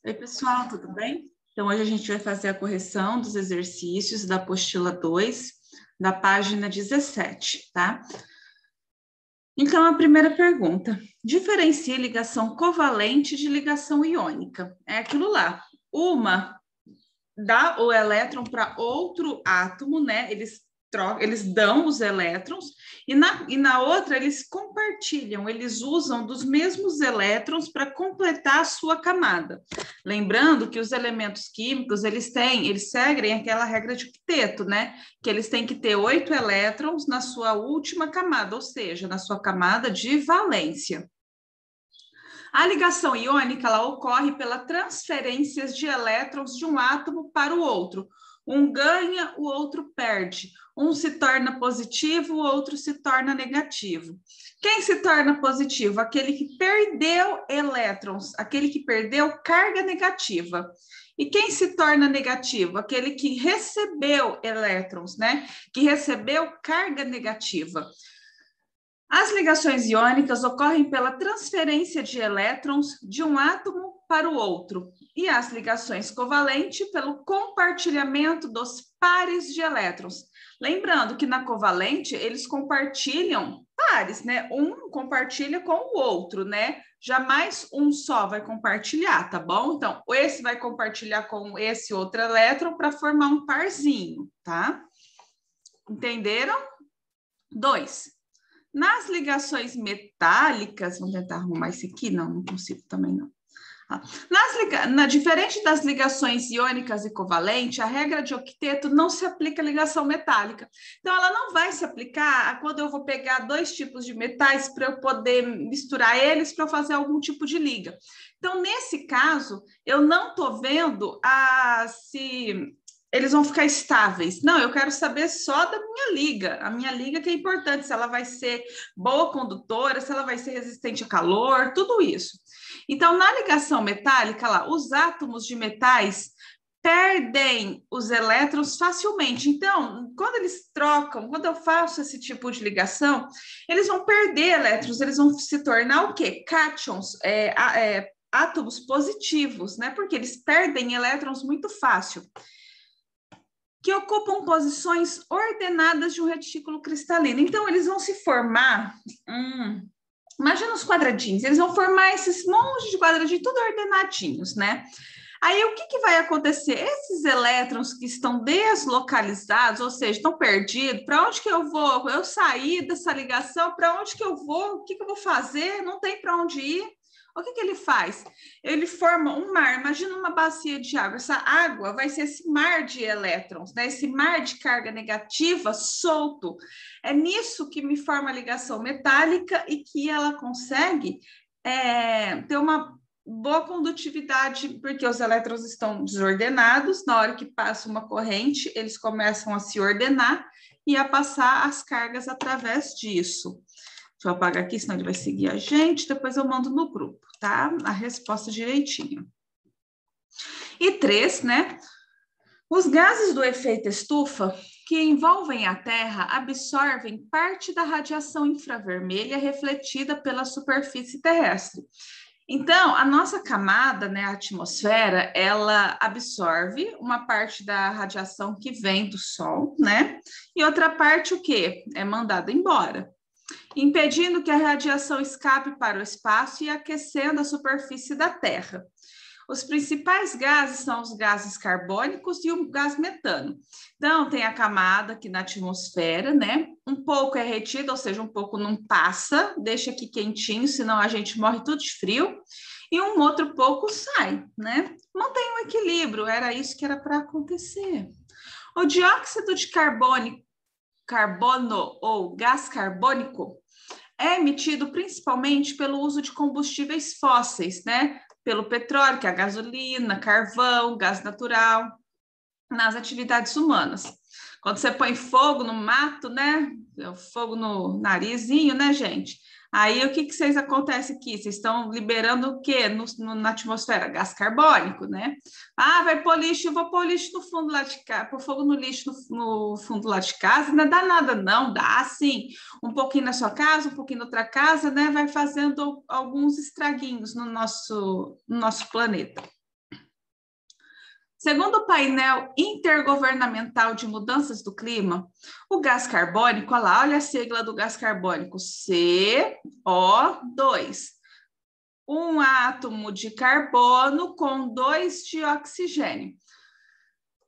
Oi, pessoal, tudo bem? Então, hoje a gente vai fazer a correção dos exercícios da apostila 2, da página 17, tá? Então, a primeira pergunta: diferencie ligação covalente de ligação iônica. É aquilo lá. Uma dá o elétron para outro átomo, né? Eles dão os elétrons, e na outra eles compartilham, eles usam dos mesmos elétrons para completar a sua camada. Lembrando que os elementos químicos, eles seguem aquela regra de octeto, né? Que eles têm que ter 8 elétrons na sua última camada, ou seja, na sua camada de valência. A ligação iônica ela ocorre pela transferência de elétrons de um átomo para o outro. Um ganha, o outro perde. Um se torna positivo, o outro se torna negativo. Quem se torna positivo? Aquele que perdeu elétrons, aquele que perdeu carga negativa. E quem se torna negativo? Aquele que recebeu elétrons, né? Que recebeu carga negativa. As ligações iônicas ocorrem pela transferência de elétrons de um átomo para o outro, e as ligações covalentes pelo compartilhamento dos pares de elétrons. Lembrando que na covalente eles compartilham pares, né? Um compartilha com o outro, né? Jamais um só vai compartilhar, tá bom? Então, esse vai compartilhar com esse outro elétron para formar um parzinho, tá? Entenderam? 2. Nas ligações metálicas, vamos tentar arrumar isso aqui? Não consigo também não. Diferente das ligações iônicas e covalentes, a regra de octeto não se aplica à ligação metálica. Então, ela não vai se aplicar quando eu vou pegar dois tipos de metais para eu poder misturar eles para fazer algum tipo de liga. Então, nesse caso, eu não estou vendo se eles vão ficar estáveis. Não, eu quero saber só da minha liga. A minha liga que é importante, se ela vai ser boa condutora, se ela vai ser resistente a calor, tudo isso. Então, na ligação metálica, lá, os átomos de metais perdem os elétrons facilmente. Então, quando eles trocam, quando eu faço esse tipo de ligação, eles vão perder elétrons, eles vão se tornar o quê? Cátions, átomos positivos, né? Porque eles perdem elétrons muito fácil, que ocupam posições ordenadas de um retículo cristalino. Então, eles vão se formar, imagina os quadradinhos, eles vão formar esses montes de quadradinhos, tudo ordenadinhos, né? Aí, o que vai acontecer? Esses elétrons que estão deslocalizados, ou seja, estão perdidos, para onde que eu vou? Eu saí dessa ligação, para onde que eu vou? O que eu vou fazer? Não tem para onde ir. O que ele faz? Ele forma um mar, imagina uma bacia de água. Essa água vai ser esse mar de elétrons, né? Esse mar de carga negativa solto. É nisso que me forma a ligação metálica e que ela consegue ter uma boa condutividade, porque os elétrons estão desordenados. Na hora que passa uma corrente, eles começam a se ordenar e a passar as cargas através disso. Deixa eu apagar aqui, senão ele vai seguir a gente. Depois eu mando no grupo, tá? A resposta direitinho. E 3, né? Os gases do efeito estufa que envolvem a Terra absorvem parte da radiação infravermelha refletida pela superfície terrestre. Então, a nossa camada, né, a atmosfera, ela absorve uma parte da radiação que vem do Sol, né? E outra parte, o quê? É mandada embora, impedindo que a radiação escape para o espaço e aquecendo a superfície da Terra. Os principais gases são os gases carbônicos e o gás metano. Então, tem a camada aqui na atmosfera, né? Um pouco é retido, ou seja, um pouco não passa, deixa aqui quentinho, senão a gente morre tudo de frio. E um outro pouco sai, né? Mantém um equilíbrio, era isso que era para acontecer. O dióxido de carbono ou gás carbônico é emitido principalmente pelo uso de combustíveis fósseis, né? Pelo petróleo, que é a gasolina, carvão, gás natural, nas atividades humanas. Quando você põe fogo no mato, né? Fogo no narizinho, né, gente? Aí o que vocês acontece aqui? Vocês estão liberando o quê na atmosfera? Gás carbônico, né? Ah, vai pôr lixo, eu vou pôr lixo no fundo lá de casa, pôr fogo no lixo no fundo lá de casa, não dá nada, não, dá sim. Um pouquinho na sua casa, um pouquinho na outra casa, né? Vai fazendo alguns estraguinhos no nosso planeta. Segundo o painel intergovernamental de mudanças do clima, o gás carbônico, olha a sigla do gás carbônico, CO2. Um átomo de carbono com 2 de oxigênio.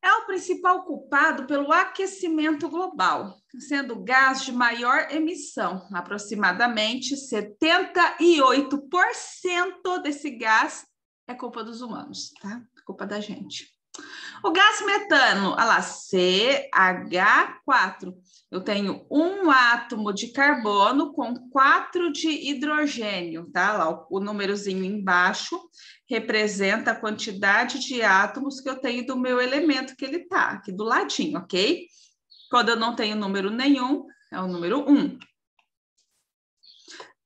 É o principal culpado pelo aquecimento global, sendo o gás de maior emissão. Aproximadamente 78% desse gás é culpa dos humanos, tá? É culpa da gente. O gás metano, olha lá, CH4. Eu tenho um átomo de carbono com 4 de hidrogênio, tá? Lá, o númerozinho embaixo representa a quantidade de átomos que eu tenho do meu elemento que ele tá, aqui do ladinho, ok? Quando eu não tenho número nenhum, é o número 1.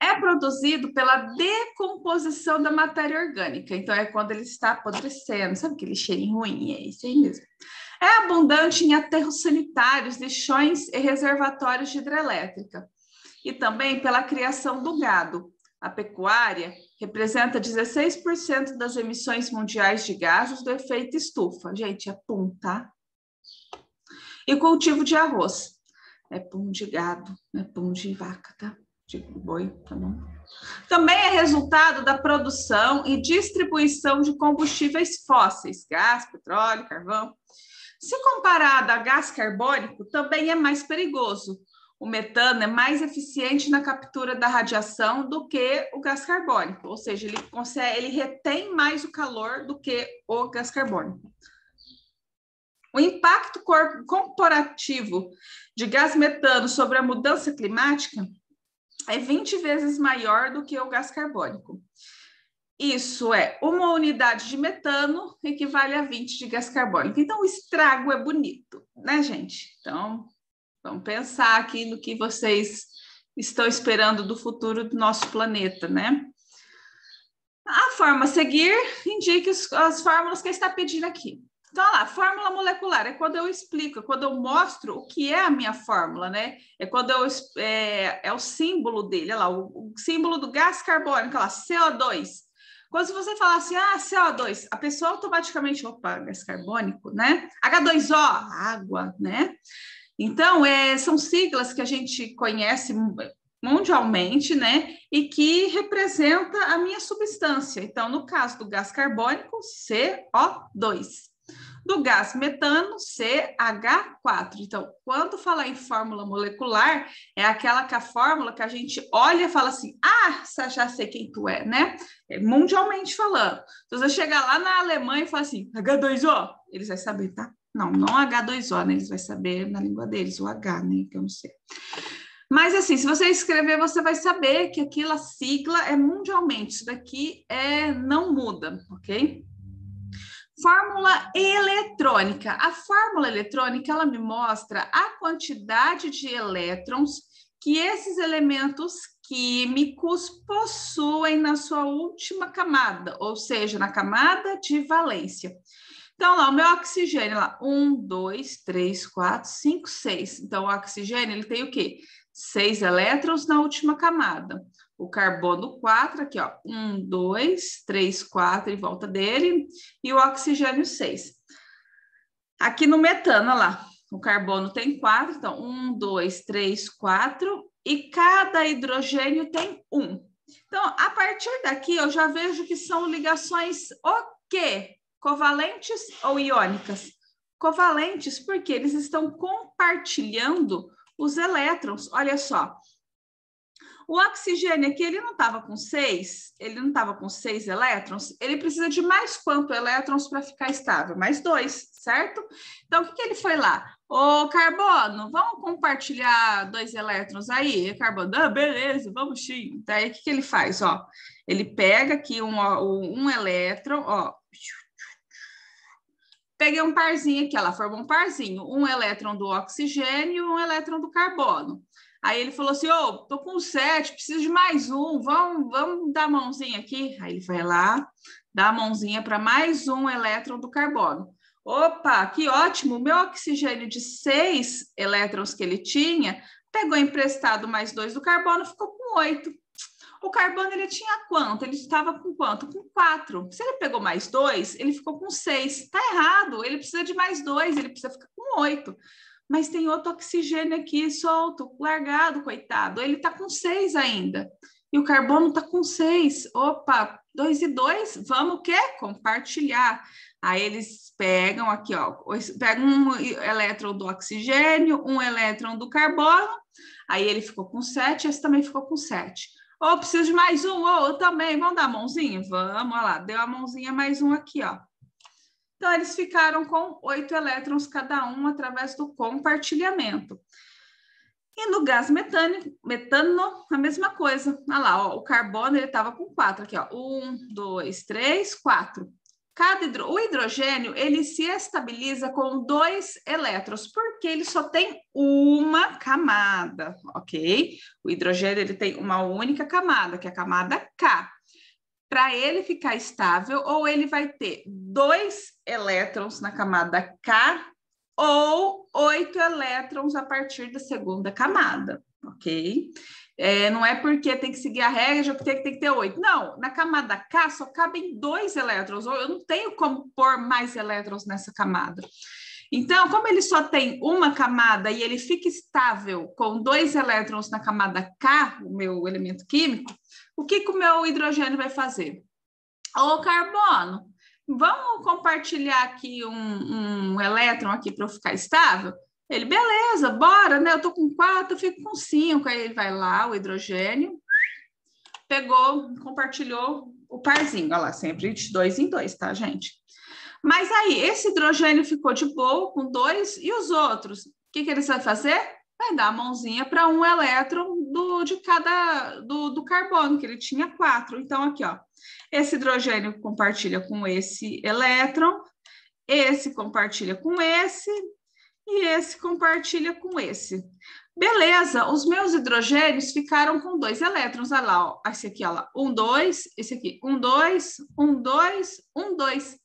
É produzido pela decomposição da matéria orgânica. Então, é quando ele está apodrecendo. Sabe aquele cheirinho ruim? É isso aí mesmo. É abundante em aterros sanitários, lixões e reservatórios de hidrelétrica. E também pela criação do gado. A pecuária representa 16% das emissões mundiais de gases do efeito estufa. Gente, é pum, tá? E cultivo de arroz. É pum de gado, é pum de vaca, tá? De boi, tá bom? Também é resultado da produção e distribuição de combustíveis fósseis, gás, petróleo, carvão. Se comparado a gás carbônico, também é mais perigoso. O metano é mais eficiente na captura da radiação do que o gás carbônico, ou seja, ele retém mais o calor do que o gás carbônico. O impacto comparativo de gás metano sobre a mudança climática é 20 vezes maior do que o gás carbônico. Isso é, uma unidade de metano equivale a 20 de gás carbônico. Então, o estrago é bonito, né, gente? Então, vamos pensar aqui no que vocês estão esperando do futuro do nosso planeta, né? A forma a seguir indica as fórmulas que está pedindo aqui. Então, olha lá, fórmula molecular é quando eu explico, quando eu mostro o que é a minha fórmula, né? É quando é o símbolo dele, olha lá, o símbolo do gás carbônico, olha lá, CO2. Quando você fala assim, CO2, a pessoa automaticamente, opa, gás carbônico, né? H2O, água, né? Então, são siglas que a gente conhece mundialmente, né? E que representa a minha substância. Então, no caso do gás carbônico, CO2. Do gás metano, CH4. Então, quando falar em fórmula molecular, é aquela que a fórmula que a gente olha e fala assim, já sei quem tu é, né? Mundialmente falando. Se você chegar lá na Alemanha e falar assim, H2O, eles vão saber, tá? Não H2O, né? Eles vão saber na língua deles, o H, né? Que eu não sei. Mas, assim, se você escrever, você vai saber que aquela sigla é mundialmente. Isso daqui não muda, ok? Fórmula eletrônica. A fórmula eletrônica, ela me mostra a quantidade de elétrons que esses elementos químicos possuem na sua última camada, ou seja, na camada de valência. Então, lá, o meu oxigênio, lá, 1, 2, 3, 4, 5, 6. Então, o oxigênio, ele tem o quê? 6 elétrons na última camada. O carbono 4, aqui, ó, 1, 2, 3, 4 em volta dele, e o oxigênio 6. Aqui no metano, olha lá, o carbono tem 4, então 1, 2, 3, 4, e cada hidrogênio tem 1. Então, a partir daqui, eu já vejo que são ligações o quê? Covalentes ou iônicas? Covalentes, porque eles estão compartilhando os elétrons, olha só. O oxigênio aqui, ele não estava com 6, ele não estava com 6 elétrons, ele precisa de mais quanto elétrons para ficar estável? Mais 2, certo? Então, o que ele foi lá? Ô, carbono, vamos compartilhar 2 elétrons aí? Carbono, beleza, vamos sim. Daí, o que ele faz? Ó, ele pega aqui um elétron, ó. Peguei um parzinho aqui, ela formou um parzinho, um elétron do oxigênio e um elétron do carbono. Aí ele falou assim, tô com 7, preciso de mais um, vamos dar a mãozinha aqui? Aí ele vai lá, dá a mãozinha para mais um elétron do carbono. Opa, que ótimo, o meu oxigênio de 6 elétrons que ele tinha, pegou emprestado mais 2 do carbono, ficou com 8. O carbono, ele tinha quanto? Ele estava com quanto? Com 4. Se ele pegou mais 2, ele ficou com 6. Está errado, ele precisa de mais 2, ele precisa ficar com 8. Mas tem outro oxigênio aqui solto, largado, coitado. Ele está com 6 ainda. E o carbono está com 6. Opa, 2 e 2, vamos o quê? Compartilhar. Aí eles pegam aqui, ó, pegam um elétron do oxigênio, um elétron do carbono, aí ele ficou com 7, esse também ficou com 7. Ou preciso de mais um, ou também, vamos dar a mãozinha? Vamos, olha lá, deu a mãozinha mais um aqui, ó. Então, eles ficaram com 8 elétrons cada um através do compartilhamento. E no gás metano, a mesma coisa. Olha lá, ó, o carbono ele estava com 4 aqui, ó. 1, 2, 3, 4. O hidrogênio ele se estabiliza com 2 elétrons, porque ele só tem uma camada, ok? O hidrogênio ele tem uma única camada, que é a camada K. Para ele ficar estável, ou ele vai ter 2 elétrons na camada K, ou 8 elétrons a partir da segunda camada, ok? Não é porque tem que seguir a regra de que tem que ter 8. Não, na camada K só cabem 2 elétrons, ou eu não tenho como pôr mais elétrons nessa camada. Então, como ele só tem uma camada e ele fica estável com 2 elétrons na camada K, o meu elemento químico, o que o meu hidrogênio vai fazer? Ô, carbono, vamos compartilhar aqui um elétron aqui para eu ficar estável? Ele, beleza, bora, né? Eu tô com 4, eu fico com 5. Aí ele vai lá, o hidrogênio, pegou, compartilhou o parzinho. Olha lá, sempre de 2 em 2, tá, gente? Mas aí, esse hidrogênio ficou de boa com 2 e os outros? O que eles vão fazer? Vai dar a mãozinha para um elétron do carbono, que ele tinha 4. Então, aqui, ó, esse hidrogênio compartilha com esse elétron, esse compartilha com esse, e esse compartilha com esse. Beleza, os meus hidrogênios ficaram com 2 elétrons. Olha lá, ó, esse aqui, olha lá, 1, 2, esse aqui, 1, 2, 1, 2, 1, 2.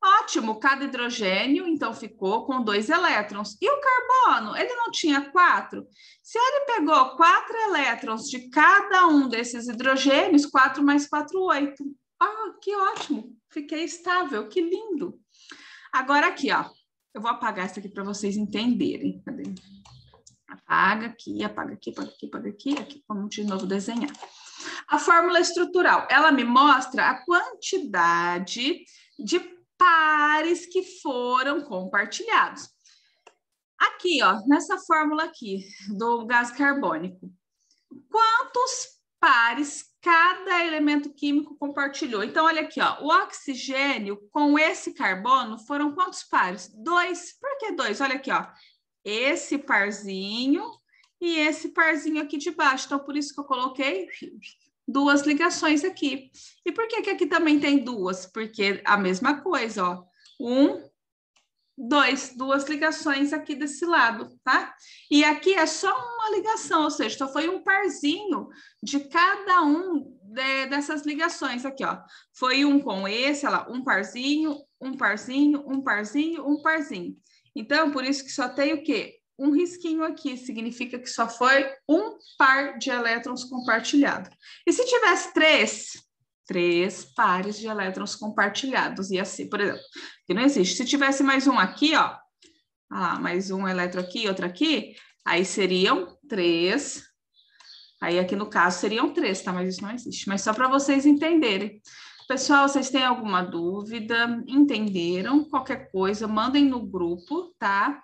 Ótimo, cada hidrogênio, então, ficou com 2 elétrons. E o carbono, ele não tinha 4? Se ele pegou 4 elétrons de cada um desses hidrogênios, 4 mais 4, 8. Ah, que ótimo, fiquei estável, que lindo. Agora aqui, ó, eu vou apagar isso aqui para vocês entenderem. Cadê? Apaga aqui, apaga aqui, apaga aqui, apaga aqui, aqui, vamos de novo desenhar. A fórmula estrutural, ela me mostra a quantidade de pares que foram compartilhados. Aqui, ó, nessa fórmula aqui do gás carbônico, quantos pares cada elemento químico compartilhou? Então, olha aqui, ó, o oxigênio com esse carbono foram quantos pares? 2. Por que 2? Olha aqui, ó, esse parzinho e esse parzinho aqui de baixo. Então, por isso que eu coloquei 2 ligações aqui. E por que aqui também tem 2? Porque a mesma coisa, ó. 1, 2 ligações aqui desse lado, tá? E aqui é só uma ligação, ou seja, só foi um parzinho de cada um dessas ligações aqui, ó. Foi um com esse, olha lá, um parzinho, um parzinho, um parzinho, um parzinho. Então, por isso que só tem o quê? Um risquinho aqui, significa que só foi um par de elétrons compartilhado. E se tivesse 3 pares de elétrons compartilhados, ia ser, por exemplo, que não existe. Se tivesse mais um aqui, ó, mais um elétron aqui, outro aqui, aí seriam 3. Aí aqui no caso seriam 3, tá? Mas isso não existe. Mas só para vocês entenderem. Pessoal, vocês têm alguma dúvida? Entenderam? Qualquer coisa, mandem no grupo, tá?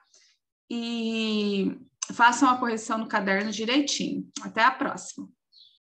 E façam a correção no caderno direitinho. Até a próxima.